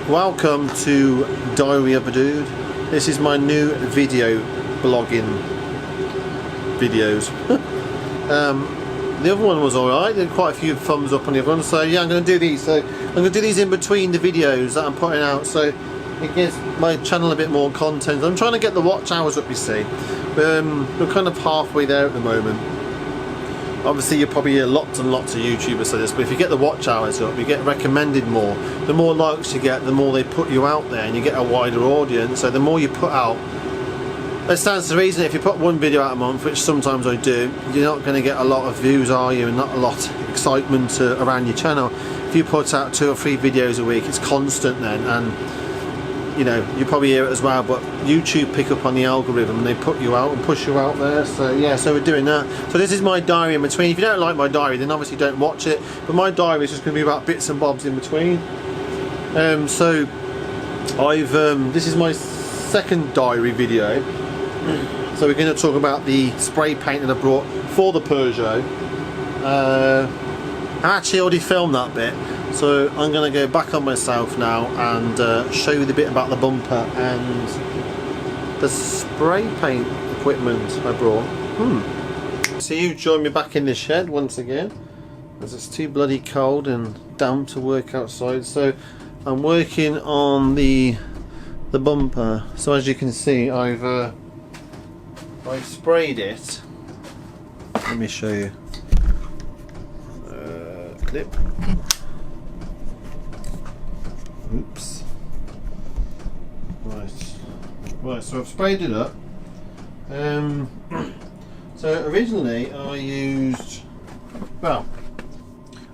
Welcome to Diary of a Dude. This is my new video blogging videos. The other one was alright, there were quite a few thumbs up on the other one, so yeah, I'm going to do these. So I'm going to do these in between the videos that I'm putting out, so it gives my channel a bit more content. I'm trying to get the watch hours up, you see. We're kind of halfway there at the moment. Obviously you probably hear lots and lots of YouTubers say this, but if you get the watch hours up, you get recommended more. The more likes you get, the more they put you out there, and you get a wider audience. So the more you put out, that stands to reason. If you put one video out a month, which sometimes I do, you're not going to get a lot of views, are you? And not a lot of excitement around your channel. If you put out 2 or 3 videos a week, it's constant then, and you know, you probably hear it as well, but YouTube pick up on the algorithm and they put you out and push you out there. So yeah, so we're doing that. So this is my diary in between. If you don't like my diary, then obviously don't watch it, but my diary is just going to be about bits and bobs in between. So I've this is my second diary video. So we're going to talk about the spray paint that I brought for the Peugeot. I actually already filmed that bit, so I'm going to go back on myself now and show you the bit about the bumper and the spray paint equipment I brought. So you join me back in the shed once again, as it's too bloody cold and damp to work outside. So I'm working on the bumper. So as you can see, I've sprayed it. Let me show you. Clip. Oops. Right, so I've sprayed it up. So originally I used, well,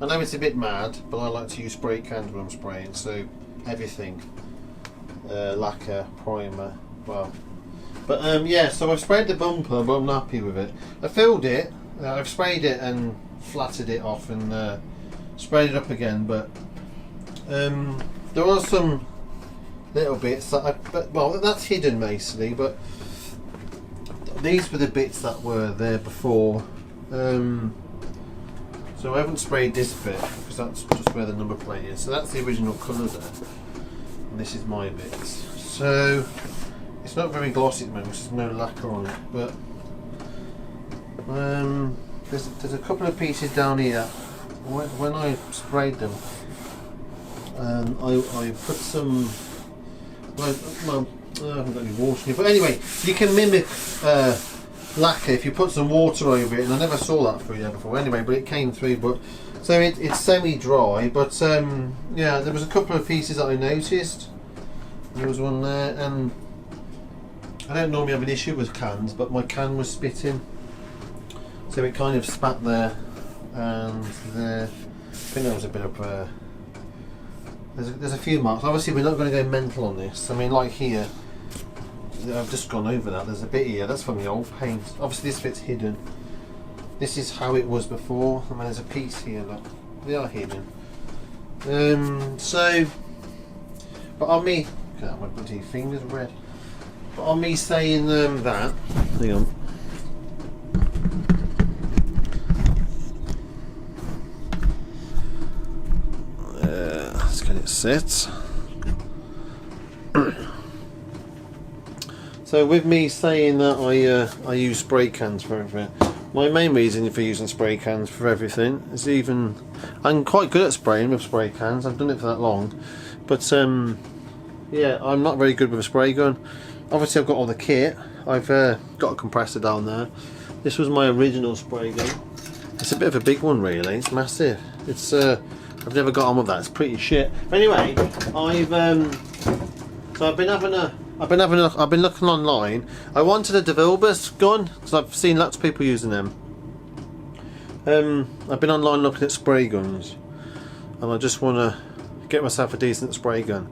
I know it's a bit mad, but I like to use spray cans when I'm spraying, so everything, lacquer, primer, well, but yeah, so I've sprayed the bumper, but I'm not happy with it. I filled it, I've sprayed it and flattered it off and sprayed it up again, but there are some little bits that well, that's hidden basically, but these were the bits that were there before. So I haven't sprayed this bit because that's just where the number plate is, so that's the original colour there, and this is my bits. So it's not very glossy at the moment, there's no lacquer on it, but there's a couple of pieces down here. When I sprayed them, I put some, well, I haven't got any water in it, but anyway, you can mimic lacquer if you put some water over it, and I never saw that through there before anyway, but it came through. But so it's semi-dry, but yeah, there was a couple of pieces that I noticed. There was one there, and I don't normally have an issue with cans, but my can was spitting, so it kind of spat there and there. I think there was a bit of there's a few marks. Obviously we're not going to go mental on this. I mean, like here, I've just gone over that, there's a bit here, that's from the old paint. Obviously this bit's hidden. This is how it was before. I mean, there's a piece here, look, they are hidden. So, but on me, look at my bloody fingers red. But on me saying that, hang on. Let's get it set. So with me saying that I use spray cans for everything, my main reason for using spray cans for everything is, even I'm quite good at spraying with spray cans, I've done it for that long, but yeah, I'm not very good with a spray gun. Obviously I've got all the kit, I've got a compressor down there. This was my original spray gun. It's a bit of a big one really, it's massive. It's I've never got on with that, it's pretty shit. But anyway, I've been looking online. I wanted a DeVilbiss gun because I've seen lots of people using them. I've been online looking at spray guns, and I just want to get myself a decent spray gun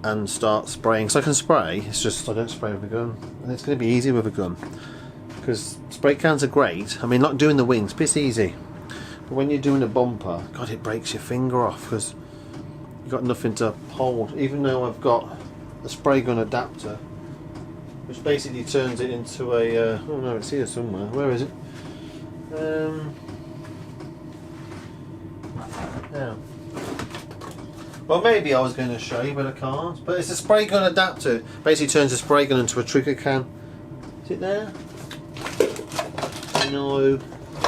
and start spraying. So I can spray, it's just I don't spray with a gun, and it's going to be easy with a gun because spray cans are great. I mean, like doing the wings, it's easy. But when you're doing a bumper, God, it breaks your finger off because you've got nothing to hold. Even though I've got a spray gun adapter, which basically turns it into a, oh no, it's here somewhere. Where is it? Yeah. Well, maybe I was going to show you, but I can't. But it's a spray gun adapter. Basically turns a spray gun into a trigger can. Is it there? No.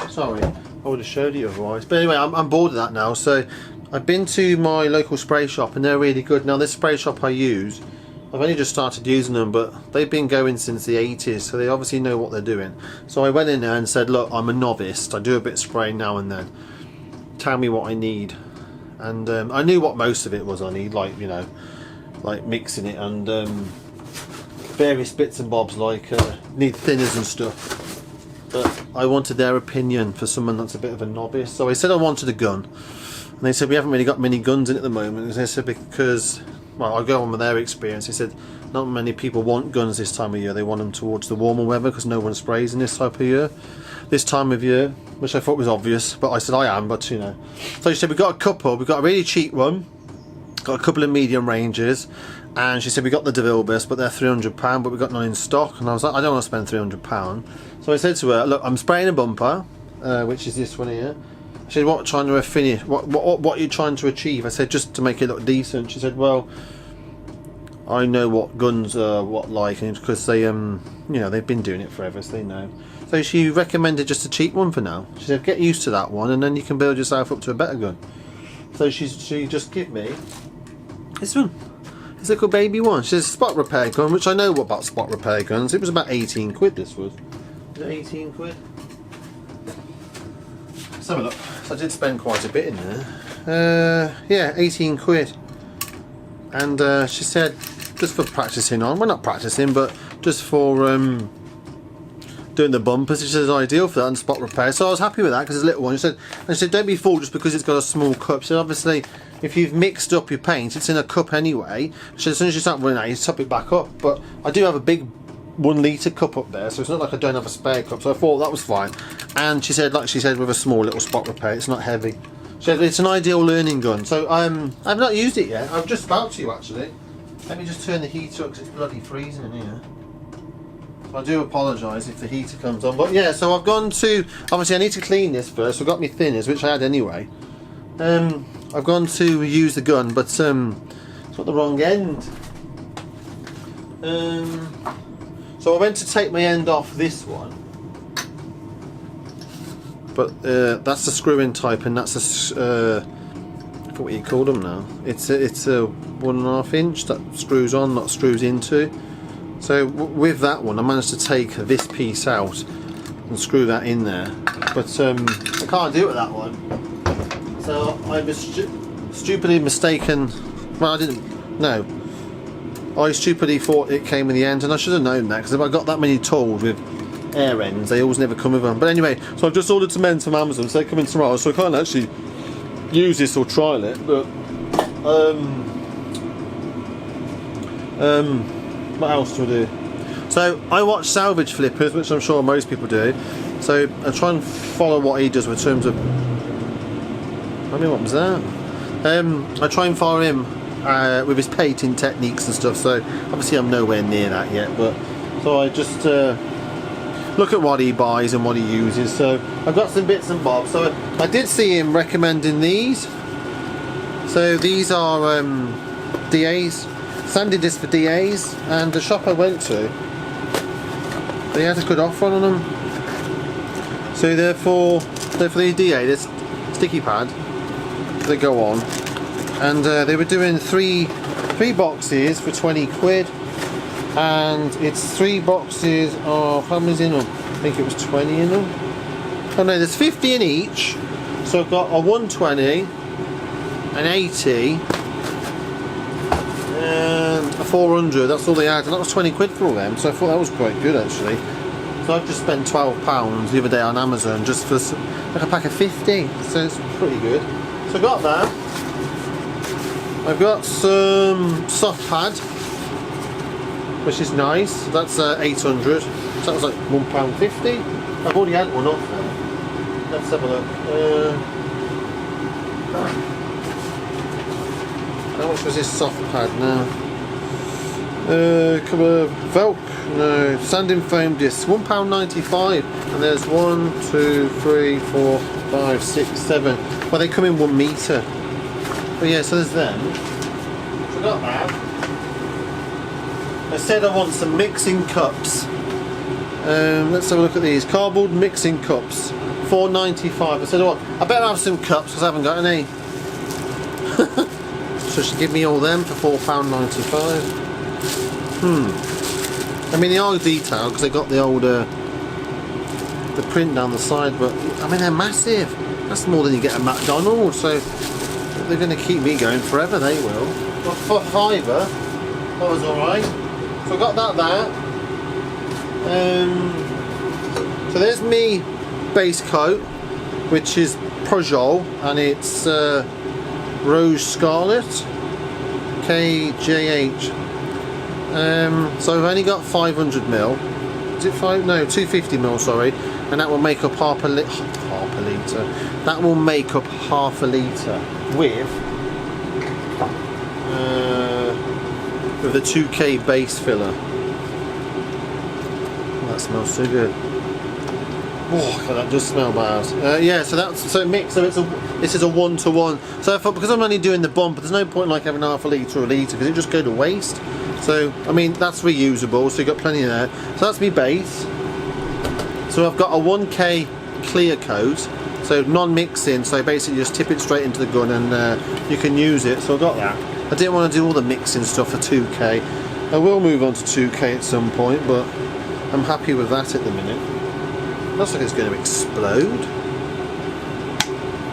Sorry, I would have showed you otherwise. But anyway, I'm bored of that now. So I've been to my local spray shop and they're really good. Now this spray shop I use, I've only just started using them, but they've been going since the 80s, so they obviously know what they're doing. So I went in there and said, look, I'm a novice. I do a bit of spraying now and then. Tell me what I need. And I knew what most of it was I need, like, you know, like mixing it and various bits and bobs, like need thinners and stuff. But I wanted their opinion for someone that's a bit of a novice. So I said I wanted a gun. And they said, we haven't really got many guns in at the moment. And they said, because, well, I'll go on with their experience. They said, not many people want guns this time of year. They want them towards the warmer weather because no one sprays in this type of year. This time of year, which I thought was obvious, but I said I am, but you know. So she said, we've got a couple. We've got a really cheap one, got a couple of medium ranges, and she said, we got the DeVilbiss, but they're £300, but we've got none in stock. And I was like, I don't want to spend £300. So I said to her, look, I'm spraying a bumper, which is this one here. She said, what trying to finish? What are you trying to achieve? I said, just to make it look decent. She said, well, I know what guns are what like, because they you know, they've been doing it forever, so they know. So she recommended just a cheap one for now. She said, get used to that one and then you can build yourself up to a better gun. So she just gave me this one. This little baby one. She says spot repair gun, which I know about spot repair guns. It was about 18 quid this was. Is it 18 quid? Let's have a look. So I did spend quite a bit in there. Yeah, 18 quid. And she said, just for practicing on, well not practicing, but just for doing the bumpers, which is ideal for that and spot repair. So I was happy with that because it's a little one. She said, don't be fooled just because it's got a small cup. She said, obviously, if you've mixed up your paint, it's in a cup anyway. She said, as soon as you start running out, you top it back up. But I do have a big 1 litre cup up there, so it's not like I don't have a spare cup. So I thought that was fine. And she said, like she said, with a small little spot repair, it's not heavy. She said, it's an ideal learning gun. So I've not used it yet. I'm just about to actually. Let me just turn the heater up because it's bloody freezing in here. I do apologise if the heater comes on, but yeah, so I've gone to, obviously I need to clean this first. I've got my thinners, which I had anyway. I've gone to use the gun, but it's got the wrong end. So I went to take my end off this one, but that's the screw-in type, and that's a I forgot what you call them now. It's a 1.5 inch that screws on, not screws into. So with that one, I managed to take this piece out and screw that in there, but I can't do it with that one. So I was stupidly mistaken. Well, I didn't. No, I stupidly thought it came with the end, and I should have known that because if I got that many tools with air ends, they always never come with them. But anyway, so I've just ordered some ends from Amazon, so they're coming tomorrow. So I can't actually use this or trial it, but what else do I do? So I watch Salvage Flippers, which I'm sure most people do. So I try and follow what he does in terms of. I mean, what was that? I try and follow him with his painting techniques and stuff. So obviously I'm nowhere near that yet, but so I just look at what he buys and what he uses. So I've got some bits and bobs. So I did see him recommending these. So these are DAs. Sanding disc for DAs, and the shop I went to, they had a good offer on them. So they're for the DA, this sticky pad, they go on, and they were doing three boxes for 20 quid, and it's 3 boxes of, how many's in them? I think it was 20 in them. Oh no, there's 50 in each, so I've got a 120, an 80, and a 400, that's all they had, and that was 20 quid for all them, so I thought that was quite good actually. So I've just spent £12 the other day on Amazon just for like a pack of 50, so it's pretty good. So I got that. I've got some soft pad, which is nice, that's 800, so that was like £1.50. I've already had one off there. Let's have a look. How much was this soft pad now? Come on, Velcro, no, sanding foam discs, £1.95, and there's 1, 2, 3, 4, 5, 6, 7. Well, they come in 1 metre. But yeah, so there's them. Forgot that. I said I want some mixing cups. Let's have a look at these. Cardboard mixing cups. $4.95. I said, oh, I better have some cups because I haven't got any. So she give me all them for £4.95. I mean, they are detailed because they got the old the print down the side, but I mean they're massive. That's more than you get at McDonald's, so they're going to keep me going forever. They will. But for £5, that was all right. So I got that. So there's me base coat, which is Pujol, and it's Rose Scarlet KJH. So I've only got 500ml. Is it 5? No, 250ml. Sorry, and that will make up half a litre. That will make up half a litre with the 2K base filler. That smells so good. Oh, that does smell bad. Yeah, so that's so mixed. So this is a 1-to-1. So I thought, because I'm only doing the bumper, there's no point like having half a litre or a litre because it just go to waste. So I mean that's reusable. So you've got plenty there. So that's me base. So I've got a 1K clear coat. So non-mixing. So basically just tip it straight into the gun and you can use it. So I got that. I didn't want to do all the mixing stuff for 2K. I will move on to 2K at some point, but I'm happy with that at the minute. Looks like it's going to explode.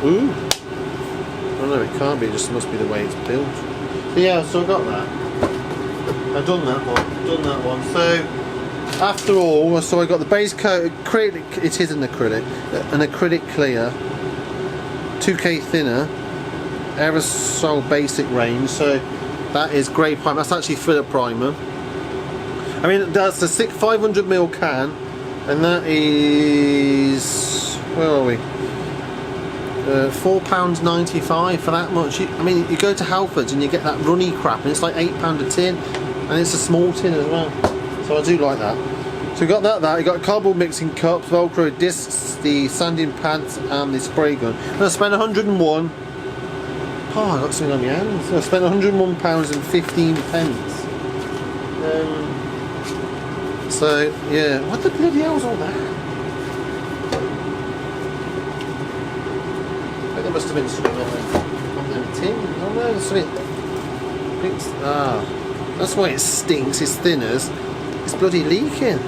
Ooh. Oh no, it can't be. It just must be the way it's built. But yeah, so I got that. I've done that one. So after all, so I got the base coat. Acrylic. It is an acrylic clear, 2K thinner, aerosol basic range. So that is grey primer. That's actually filler primer. I mean, that's the 500ml can. And that is, where are we? £4.95 for that much. I mean, you go to Halfords and you get that runny crap, and it's like £8 a tin, and it's a small tin as well. So I do like that. So we got that. You got cardboard mixing cups, Velcro discs, the sanding pads, and the spray gun. And I spent 101. Oh, I got something on my hands. I spent £101.15. So yeah, what the bloody hell's all that? I think there must have been something on the tin. Oh no, there's something. That's why it stinks. It's thinners. It's bloody leaking.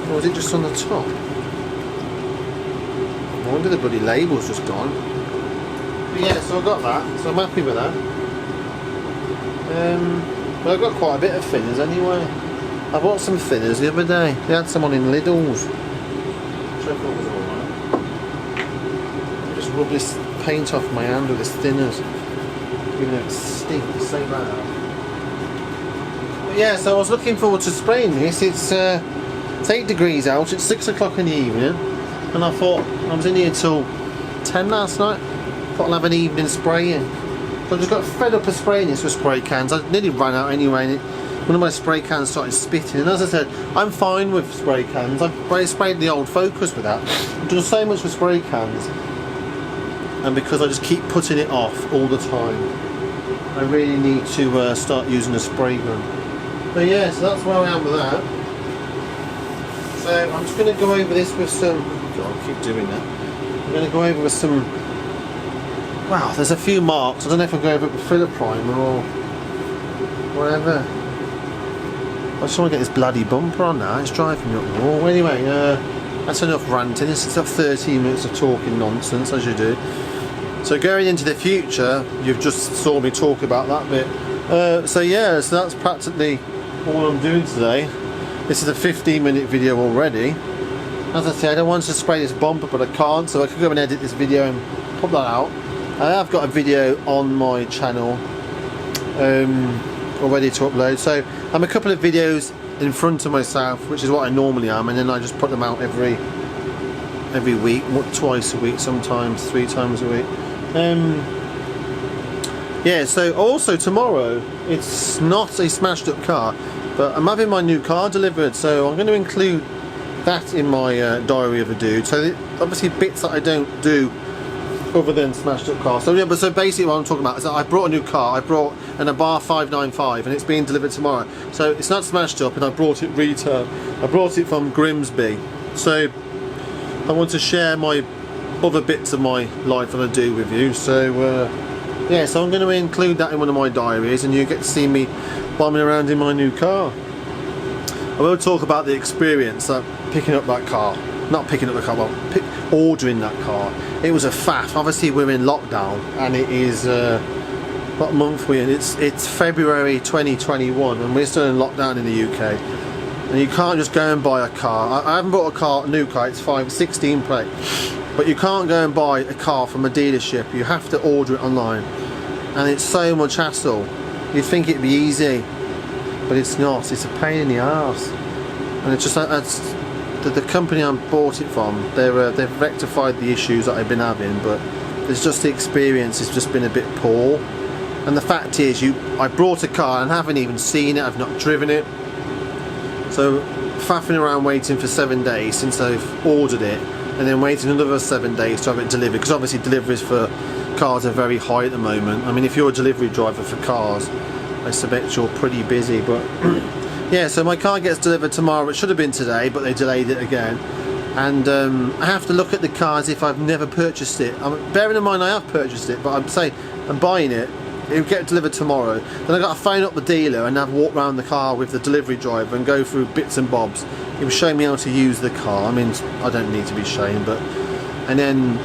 Or was it just on the top? I wonder the bloody label's just gone. But yeah, so I got that. So I'm happy with that. Well, I've got quite a bit of thinners anyway. I bought some thinners the other day. They had some on in Lidl's. Which I thought was alright. Just rub this paint off my hand with this thinners. Even though it stinks so bad. But yeah, so I was looking forward to spraying this. It's 8 degrees out. It's 6 o'clock in the evening. And I thought, I was in here till 10 last night. Thought I'll have an evening spraying. So I just got fed up of spraying this with spray cans. I nearly ran out anyway, and one of my spray cans started spitting. And as I said, I'm fine with spray cans. I sprayed the old Focus with that. I've done so much with spray cans, and because I just keep putting it off all the time, I really need to start using a spray gun. But yeah, so that's where I am with that. So I'm just going to go over this with some. God, I keep doing that. I'm going to go over with some. Wow, there's a few marks. I don't know if I'll go over it with filler primer or whatever. I just want to get this bloody bumper on now. It's driving me up the wall. Anyway, that's enough ranting. This is 13 minutes of talking nonsense, as you do. So going into the future, you've just saw me talk about that bit. So yeah, so that's practically all I'm doing today. This is a 15-minute video already. As I said, I wanted to spray this bumper, but I can't, so I could go and edit this video and put that out. I have got a video on my channel already to upload, so I'm a couple of videos in front of myself, which is what I normally am, and then I just put them out every week, twice a week, sometimes 3 times a week. Yeah, so also tomorrow, it's not a smashed up car, but I'm having my new car delivered, so I'm going to include that in my diary of a dude. So obviously bits that I don't do other than smashed up cars. So yeah, but so basically what I'm talking about is that I brought a new car. I brought an Abarth 595 and it's being delivered tomorrow. So it's not smashed up, and I brought it retail. I brought it from Grimsby. So I want to share my other bits of my life that I do with you. So yeah, so I'm going to include that in one of my diaries, and you get to see me bombing around in my new car. I will talk about the experience that picking up that car. Not picking up the car, but ordering that car. It was a faff. Obviously we're in lockdown, and it is what month we're in? It's February 2021, and we're still in lockdown in the UK. And you can't just go and buy a car. I haven't bought a new car. It's 16 plate, but you can't go and buy a car from a dealership. You have to order it online, and it's so much hassle. You'd think it'd be easy, but it's not. It's a pain in the arse, and it's just the company I bought it from. They've rectified the issues that I've been having, but it's just the experience has just been a bit poor. And the fact is, I brought a car and haven't even seen it. I've not driven it. So faffing around waiting for 7 days since I've ordered it, and then waiting another 7 days to have it delivered, because obviously deliveries for cars are very high at the moment. I mean, if you're a delivery driver for cars, I suspect you're pretty busy. But yeah, so my car gets delivered tomorrow. It should have been today, but they delayed it again. And I have to look at the car as if I've never purchased it. Bearing in mind I have purchased it, but I'm buying it. It'll get delivered tomorrow. Then I've got to phone up the dealer and have a walk around the car with the delivery driver and go through bits and bobs. He was showing me how to use the car. I mean, I don't need to be shown, but... And then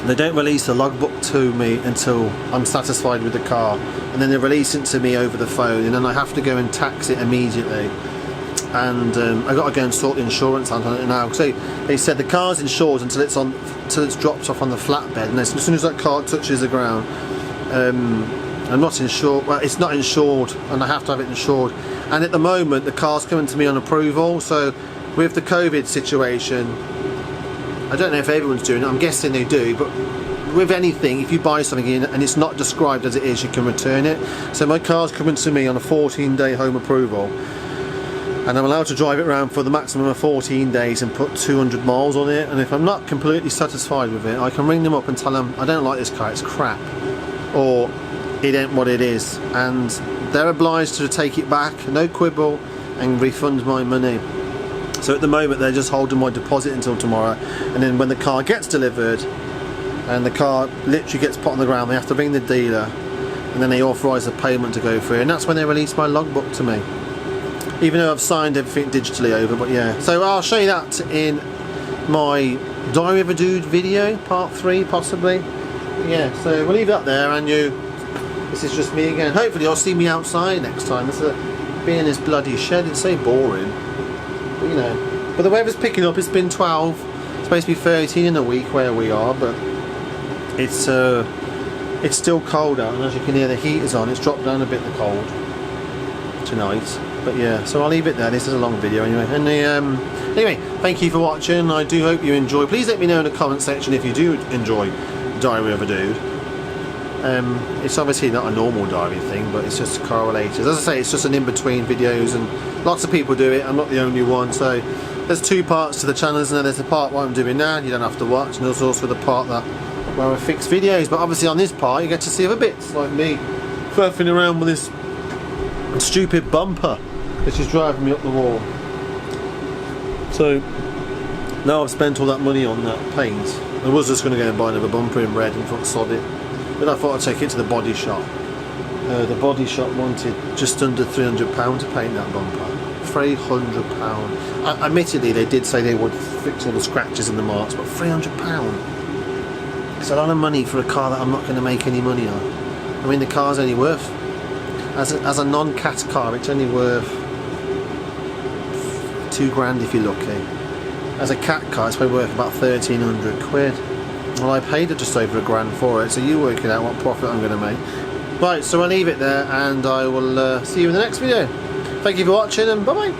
they don't release the logbook to me until I'm satisfied with the car. And then they release it to me over the phone, and then I have to go and tax it immediately. And I've got to go and sort the insurance out on it now. So they said the car's insured until it's dropped off on the flatbed, and as soon as that car touches the ground, I'm not insured. Well, it's not insured, and I have to have it insured. And at the moment, the car's coming to me on approval. So with the COVID situation, I don't know if everyone's doing it. I'm guessing they do, but with anything, if you buy something in and it's not described as it is, you can return it. So my car's coming to me on a 14-day home approval, and I'm allowed to drive it around for the maximum of 14 days and put 200 miles on it. And if I'm not completely satisfied with it, I can ring them up and tell them I don't like this car, it's crap, or it ain't what it is, and they're obliged to take it back, no quibble, and refund my money. So at the moment they're just holding my deposit until tomorrow, and then when the car gets delivered and the car literally gets put on the ground, they have to ring the dealer, and then they authorise the payment to go through, and that's when they release my logbook to me, even though I've signed everything digitally over. But yeah, so I'll show you that in my Diary of a Dude video, part 3 possibly. Yeah, so we'll leave that there, and this is just me again. Hopefully you'll see me outside next time. Being in this bloody shed, it's so boring. But, you know, but the weather's picking up. It's been 12. It's supposed to be 13 in a week where we are, but it's still cold out, and as you can hear, the heat is on. It's dropped down a bit, the cold tonight. But yeah, so I'll leave it there. This is a long video anyway. And anyway, thank you for watching. I do hope you enjoy. Please let me know in the comment section if you do enjoy Diary of a Dude. It's obviously not a normal diary thing, but it's just correlated. As I say, it's just an in-between videos, and lots of people do it. I'm not the only one. So there's 2 parts to the channel, isn't there? There's the part what I'm doing now, you don't have to watch, and there's also the part where I fix videos. But obviously on this part you get to see other bits, like me faffing around with this stupid bumper which is driving me up the wall. So now I've spent all that money on that paint. I was just going to go and buy another bumper in red and thought sod it, but I thought I'd take it to the body shop. The body shop wanted just under £300 to paint that bumper. £300. Admittedly, they did say they would fix all the scratches and the marks, but £300? It's a lot of money for a car that I'm not going to make any money on. I mean, the car's only worth, as a non-cat car, it's only worth £2,000 if you're lucky. As a cat car, it's probably worth about 1,300 quid. Well, I paid it just over £1,000 for it, so you work it out what profit I'm going to make. Right, so I'll leave it there, and I will see you in the next video. Thank you for watching, and bye bye.